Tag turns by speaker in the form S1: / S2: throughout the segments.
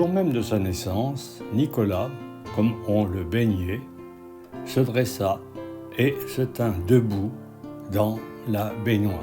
S1: jour même de sa naissance, Nicolas, comme on le baignait, se dressa et se tint debout dans la baignoire.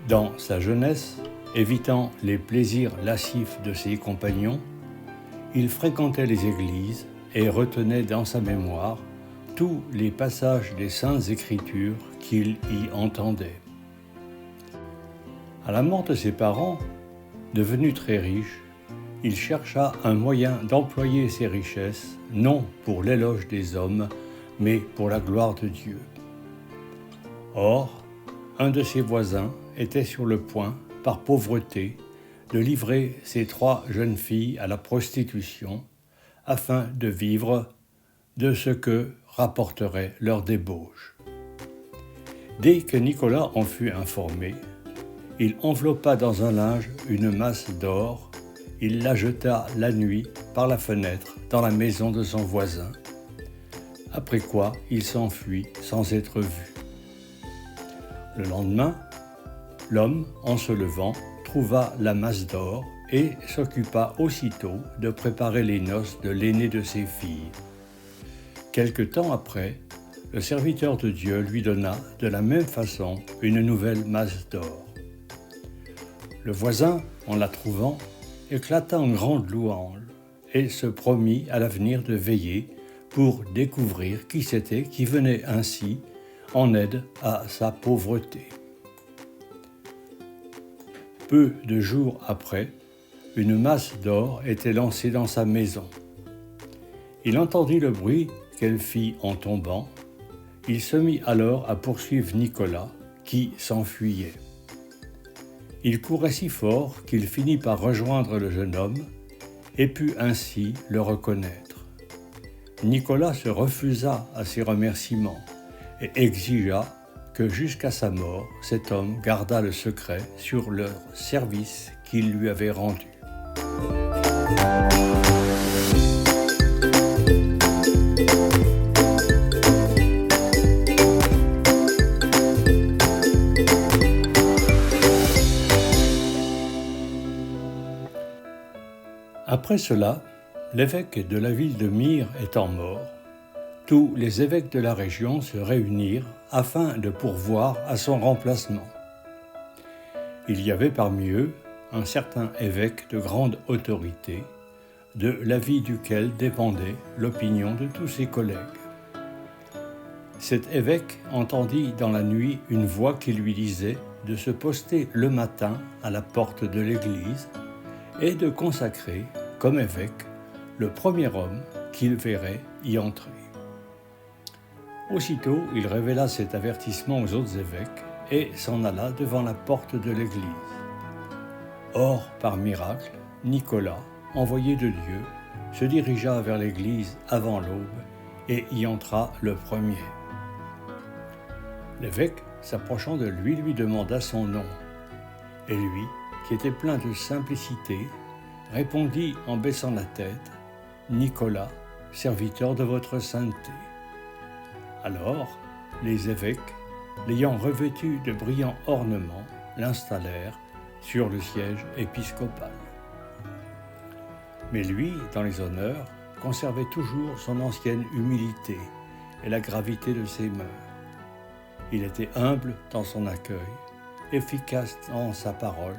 S1: Dans sa jeunesse, évitant les plaisirs lascifs de ses compagnons, il fréquentait les églises et retenait dans sa mémoire tous les passages des Saintes Écritures qu'il y entendait. À la mort de ses parents, devenu très riche, il chercha un moyen d'employer ses richesses, non pour l'éloge des hommes, mais pour la gloire de Dieu. Or, un de ses voisins était sur le point, par pauvreté, de livrer ses 3 jeunes filles à la prostitution afin de vivre de ce que rapporterait leur débauche. Dès que Nicolas en fut informé, il enveloppa dans un linge une masse d'or, il la jeta la nuit par la fenêtre dans la maison de son voisin, après quoi il s'enfuit sans être vu. Le lendemain, l'homme, en se levant, trouva la masse d'or et s'occupa aussitôt de préparer les noces de l'aînée de ses filles. Quelque temps après, le serviteur de Dieu lui donna de la même façon une nouvelle masse d'or. Le voisin, en la trouvant, éclata en grande louange et se promit à l'avenir de veiller pour découvrir qui c'était qui venait ainsi en aide à sa pauvreté. Peu de jours après, une masse d'or était lancée dans sa maison. Il entendit le bruit qu'elle fit en tombant. Il se mit alors à poursuivre Nicolas, qui s'enfuyait. Il courait si fort qu'il finit par rejoindre le jeune homme et put ainsi le reconnaître. Nicolas se refusa à ses remerciements et exigea que jusqu'à sa mort, cet homme garda le secret sur leur service qu'il lui avait rendu. Après cela, l'évêque de la ville de Myre étant mort, tous les évêques de la région se réunirent afin de pourvoir à son remplacement. Il y avait parmi eux un certain évêque de grande autorité, de l'avis duquel dépendait l'opinion de tous ses collègues. Cet évêque entendit dans la nuit une voix qui lui disait de se poster le matin à la porte de l'église et de consacrer, comme évêque, le premier homme qu'il verrait y entrer. Aussitôt, il révéla cet avertissement aux autres évêques et s'en alla devant la porte de l'église. Or, par miracle, Nicolas, envoyé de Dieu, se dirigea vers l'église avant l'aube et y entra le premier. L'évêque, s'approchant de lui, lui demanda son nom. Et lui, qui était plein de simplicité, répondit en baissant la tête, « Nicolas, serviteur de votre sainteté. » Alors, les évêques, l'ayant revêtu de brillants ornements, l'installèrent sur le siège épiscopal. Mais lui, dans les honneurs, conservait toujours son ancienne humilité et la gravité de ses mœurs. Il était humble dans son accueil, efficace dans sa parole,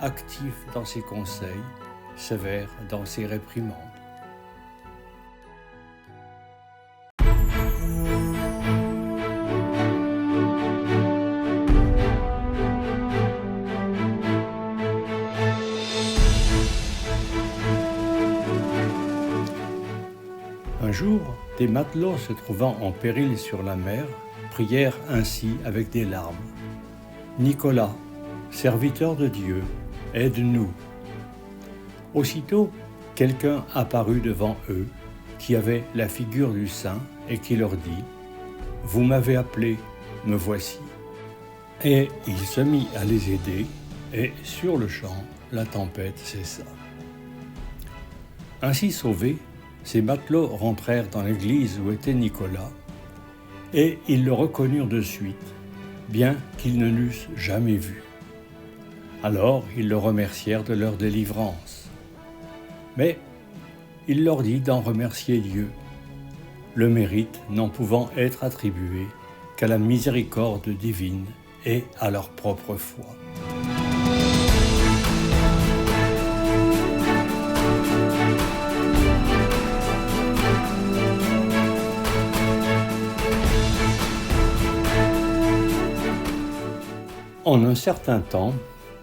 S1: actif dans ses conseils, sévère dans ses réprimandes. Un jour, des matelots se trouvant en péril sur la mer, prièrent ainsi avec des larmes. « Nicolas, serviteur de Dieu, aide-nous. » Aussitôt, quelqu'un apparut devant eux, qui avait la figure du saint et qui leur dit « Vous m'avez appelé, me voici. » Et il se mit à les aider, et sur le champ, la tempête cessa. Ainsi sauvés, ces matelots rentrèrent dans l'église où était Nicolas, et ils le reconnurent de suite, bien qu'ils ne l'eussent jamais vu. Alors ils le remercièrent de leur délivrance. Mais il leur dit d'en remercier Dieu, le mérite n'en pouvant être attribué qu'à la miséricorde divine et à leur propre foi. En un certain temps,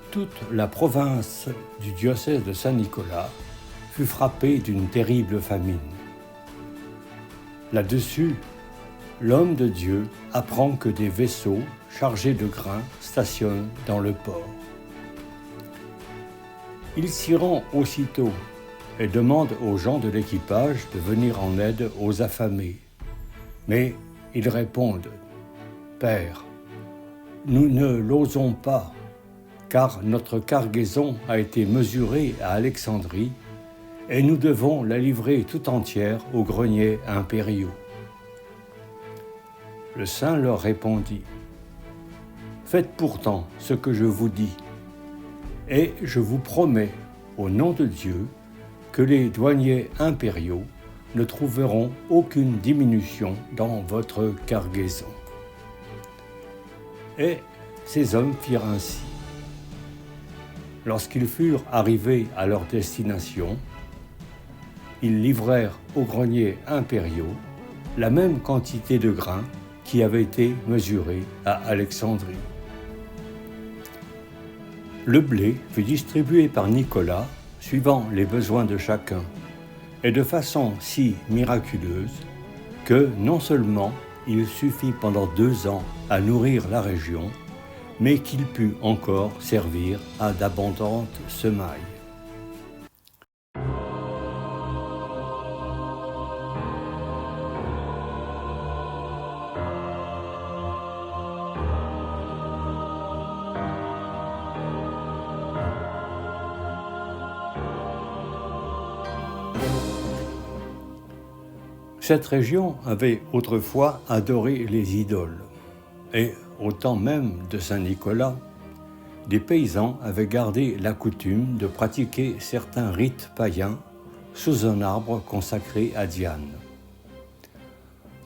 S1: toute la province du diocèse de Saint-Nicolas fut frappée d'une terrible famine. Là-dessus, l'homme de Dieu apprend que des vaisseaux chargés de grains stationnent dans le port. Il s'y rend aussitôt et demande aux gens de l'équipage de venir en aide aux affamés. Mais ils répondent « Père, nous ne l'osons pas, car notre cargaison a été mesurée à Alexandrie et nous devons la livrer tout entière aux greniers impériaux. » Le saint leur répondit « Faites pourtant ce que je vous dis, et je vous promets, au nom de Dieu, que les douaniers impériaux ne trouveront aucune diminution dans votre cargaison. » Et ces hommes firent ainsi. Lorsqu'ils furent arrivés à leur destination, ils livrèrent aux greniers impériaux la même quantité de grains qui avait été mesurée à Alexandrie. Le blé fut distribué par Nicolas suivant les besoins de chacun, et de façon si miraculeuse que non seulement il suffit pendant 2 ans à nourrir la région, mais qu'il put encore servir à d'abondantes semailles. Cette région avait autrefois adoré les idoles, et au temps même de Saint Nicolas, des paysans avaient gardé la coutume de pratiquer certains rites païens sous un arbre consacré à Diane.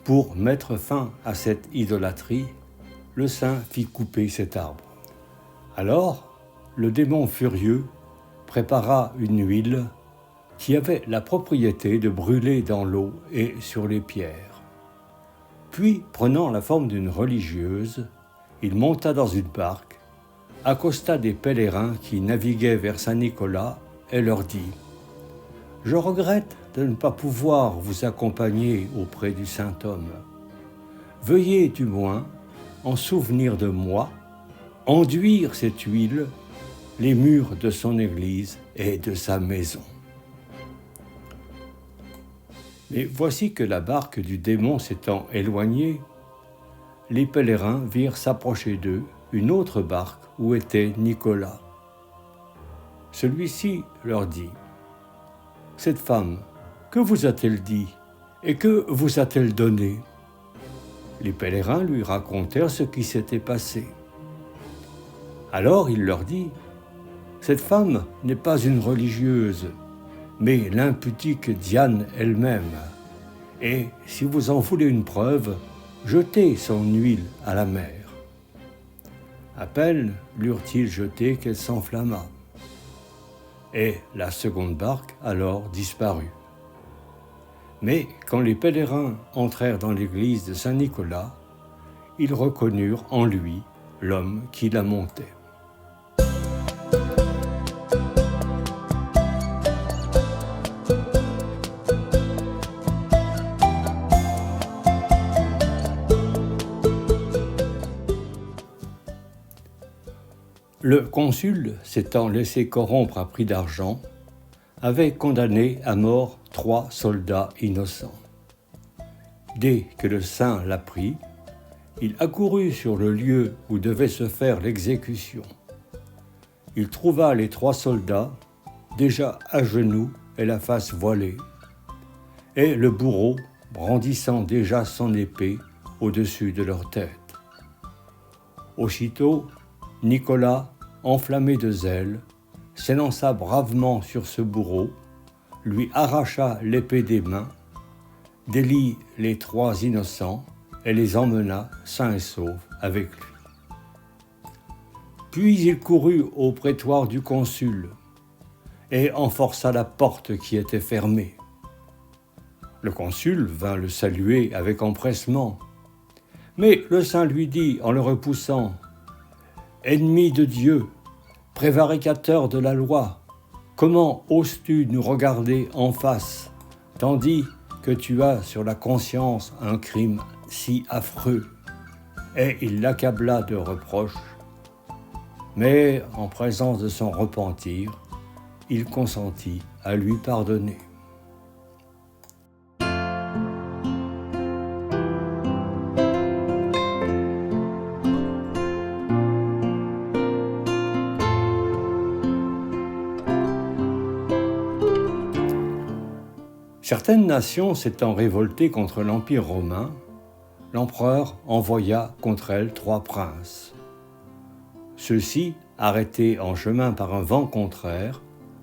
S1: Pour mettre fin à cette idolâtrie, le saint fit couper cet arbre. Alors, le démon furieux prépara une huile qui avait la propriété de brûler dans l'eau et sur les pierres. Puis, prenant la forme d'une religieuse, il monta dans une barque, accosta des pèlerins qui naviguaient vers Saint-Nicolas et leur dit « Je regrette de ne pas pouvoir vous accompagner auprès du saint homme. Veuillez du moins, en souvenir de moi, enduire cette huile les murs de son église et de sa maison. » Mais voici que la barque du démon s'étant éloignée, les pèlerins virent s'approcher d'eux une autre barque où était Nicolas. Celui-ci leur dit « Cette femme, que vous a-t-elle dit et que vous a-t-elle donné ?» Les pèlerins lui racontèrent ce qui s'était passé. Alors il leur dit « Cette femme n'est pas une religieuse, mais l'impudique Diane elle-même. Et si vous en voulez une preuve, jetez son huile à la mer. » À peine l'eurent-ils jetée qu'elle s'enflamma. Et la seconde barque alors disparut. Mais quand les pèlerins entrèrent dans l'église de Saint-Nicolas, ils reconnurent en lui l'homme qui la montait. Le consul, s'étant laissé corrompre à prix d'argent, avait condamné à mort 3 soldats innocents. Dès que le saint l'apprit, il accourut sur le lieu où devait se faire l'exécution. Il trouva les 3 soldats déjà à genoux et la face voilée, et le bourreau brandissant déjà son épée au-dessus de leur tête. Aussitôt, Nicolas, enflammé de zèle, s'élança bravement sur ce bourreau, lui arracha l'épée des mains, délit les 3 innocents et les emmena sains et saufs avec lui. Puis il courut au prétoire du consul et en força la porte qui était fermée. Le consul vint le saluer avec empressement, mais le saint lui dit en le repoussant : « Ennemi de Dieu, prévaricateur de la loi, comment oses-tu nous regarder en face, tandis que tu as sur la conscience un crime si affreux ?» Et il l'accabla de reproches, mais en présence de son repentir, il consentit à lui pardonner. Certaines nations s'étant révoltées contre l'Empire romain, l'empereur envoya contre elles 3 princes. Ceux-ci, arrêtés en chemin par un vent contraire,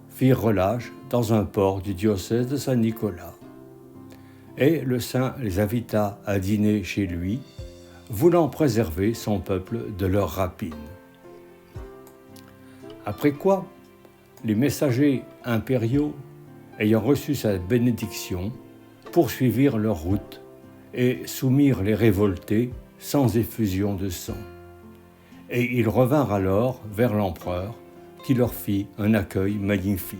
S1: firent relâche dans un port du diocèse de Saint-Nicolas. Et le saint les invita à dîner chez lui, voulant préserver son peuple de leur rapine. Après quoi, les messagers impériaux, ayant reçu sa bénédiction, poursuivirent leur route et soumirent les révoltés sans effusion de sang. Et ils revinrent alors vers l'empereur, qui leur fit un accueil magnifique.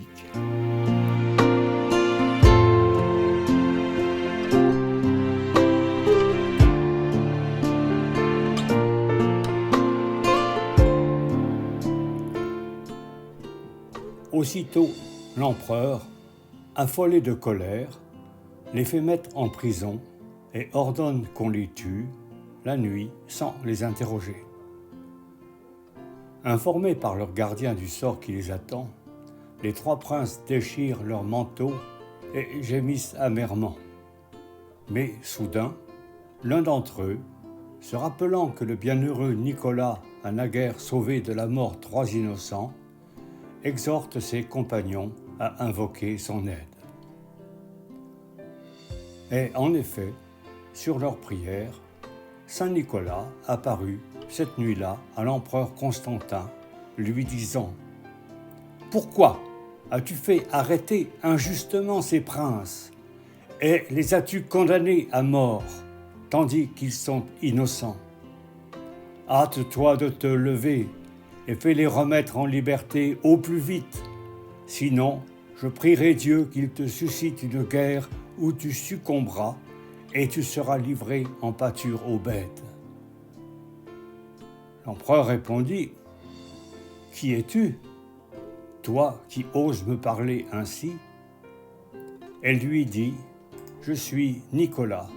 S1: Aussitôt, l'empereur, affolé de colère, les fait mettre en prison et ordonne qu'on les tue la nuit sans les interroger. Informés par leur gardien du sort qui les attend, les 3 princes déchirent leurs manteaux et gémissent amèrement. Mais soudain, l'un d'entre eux, se rappelant que le bienheureux Nicolas a naguère sauvé de la mort 3 innocents, exhorte ses compagnons à invoquer son aide. Et en effet, sur leur prière, Saint Nicolas apparut cette nuit-là à l'empereur Constantin, lui disant : « Pourquoi as-tu fait arrêter injustement ces princes et les as-tu condamnés à mort, tandis qu'ils sont innocents ? Hâte-toi de te lever et fais-les remettre en liberté au plus vite, sinon je prierai Dieu qu'il te suscite une guerre où tu succomberas et tu seras livré en pâture aux bêtes. » L'empereur répondit : « Qui es-tu, toi qui oses me parler ainsi ?» Elle lui dit : « Je suis Nicolas,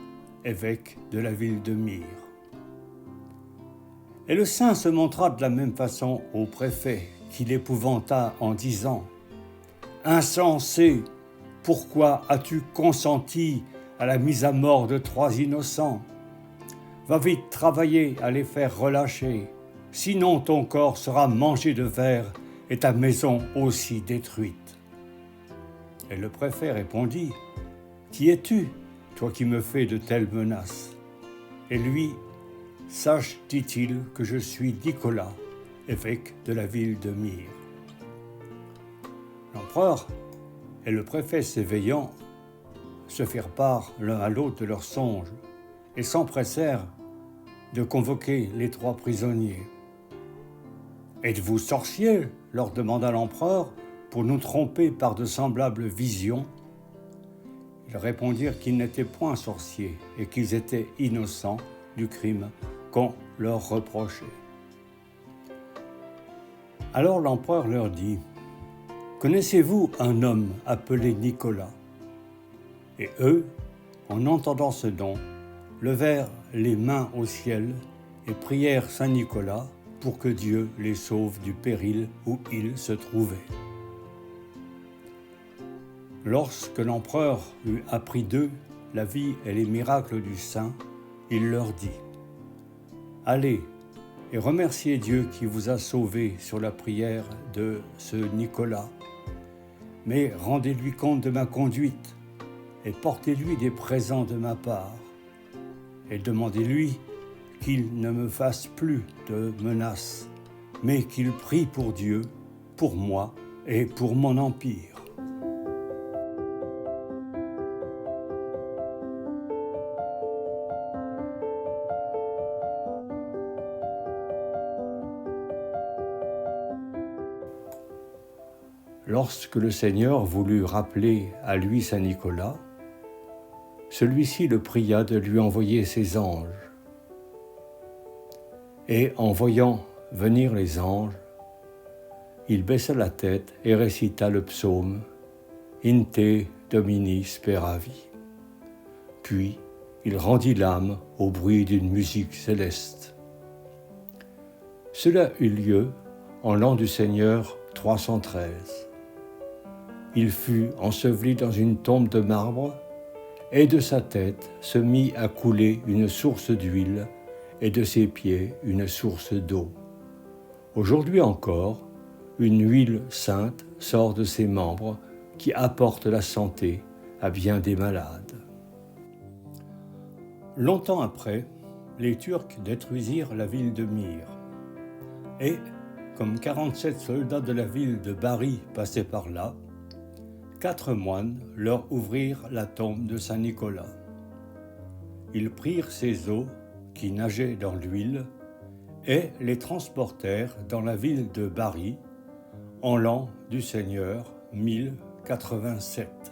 S1: évêque de la ville de Myre. » Et le saint se montra de la même façon au préfet, qui l'épouvanta en disant : « Insensé, pourquoi as-tu consenti à la mise à mort de 3 innocents ? Va vite travailler à les faire relâcher, sinon ton corps sera mangé de vers et ta maison aussi détruite. » Et le préfet répondit : « Qui es-tu, toi qui me fais de telles menaces ? » Et lui : « Sache, dit-il, que je suis Nicolas, évêque de la ville de Myre. » L'empereur et le préfet s'éveillant, se firent part l'un à l'autre de leurs songes et s'empressèrent de convoquer les 3 prisonniers. « Êtes-vous sorciers ? leur demanda l'empereur, pour nous tromper par de semblables visions. Ils répondirent qu'ils n'étaient point sorciers et qu'ils étaient innocents du crime qu'on leur reprochait. Alors l'empereur leur dit : « Connaissez-vous un homme appelé Nicolas ? » Et eux, en entendant ce nom, levèrent les mains au ciel et prièrent Saint Nicolas pour que Dieu les sauve du péril où ils se trouvaient. Lorsque l'empereur eut appris d'eux la vie et les miracles du saint, il leur dit : « Allez et remerciez Dieu qui vous a sauvés sur la prière de ce Nicolas, mais rendez-lui compte de ma conduite et portez-lui des présents de ma part, et demandez-lui qu'il ne me fasse plus de menaces, mais qu'il prie pour Dieu, pour moi et pour mon empire. » Lorsque le Seigneur voulut rappeler à lui Saint Nicolas, celui-ci le pria de lui envoyer ses anges. Et en voyant venir les anges, il baissa la tête et récita le psaume « In te Domini speravi ». Puis il rendit l'âme au bruit d'une musique céleste. Cela eut lieu en l'an du Seigneur 313. Il fut enseveli dans une tombe de marbre, et de sa tête se mit à couler une source d'huile, et de ses pieds une source d'eau. Aujourd'hui encore, une huile sainte sort de ses membres qui apporte la santé à bien des malades. Longtemps après, les Turcs détruisirent la ville de Myre. Et, comme 47 soldats de la ville de Bari passaient par là, 4 moines leur ouvrirent la tombe de Saint Nicolas. Ils prirent ces os qui nageaient dans l'huile et les transportèrent dans la ville de Bari en l'an du Seigneur 1087.